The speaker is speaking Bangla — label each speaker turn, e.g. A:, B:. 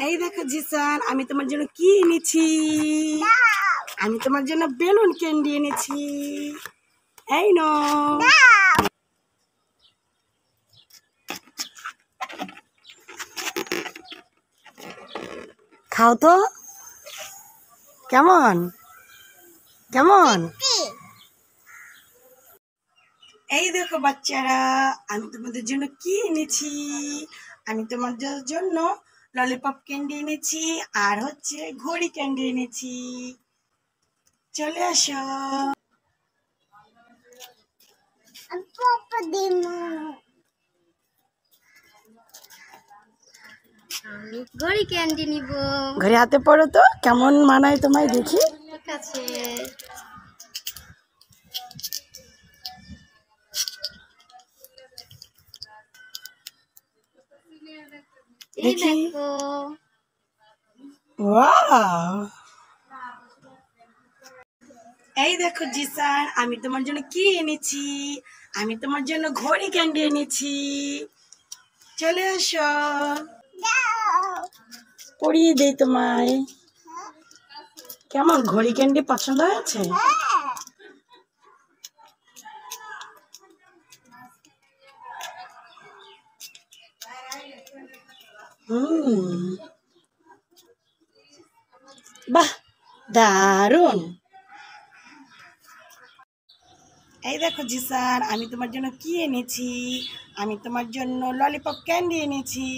A: এই দেখো জিসান, আমি তোমার জন্য কি এনেছি। আমি তোমার জন্য বেলুন ক্যান্ডি এনেছি। এই নো, খাও তো। কেমন কেমন? এই দেখো বাচ্চারা, আমি তোমাদের জন্য কি এনেছি। আমি তোমাদের জন্য ললিপপ ক্যান্ডি এনেছি, আর হচ্ছে ঘড়ি ক্যান্ডি এনেছি। চলে আসো।
B: আমি ঘড়ি ক্যান্ডি নিব।
A: ঘড়ি হাতে পড়ো তো, কেমন মানায় তোমায় দেখি।
B: ঠিক আছে। এই
A: দেখি।
B: দেখো।
A: ওয়াও, এই দেখো জিসান, আমি তোমার জন্য কি এনেছি। আমি তোমার জন্য ঘড়ি ক্যান্ডি এনেছি। চলে আসো, পরিয়ে দেই তোমায়। কেমন, ঘড়ি ক্যান্ডি পছন্দ হয়েছে? বাহ, দারুন। এই দেখো জিসান, আমি তোমার জন্য কি এনেছি। আমি তোমার জন্য ললিপপ ক্যান্ডি এনেছি।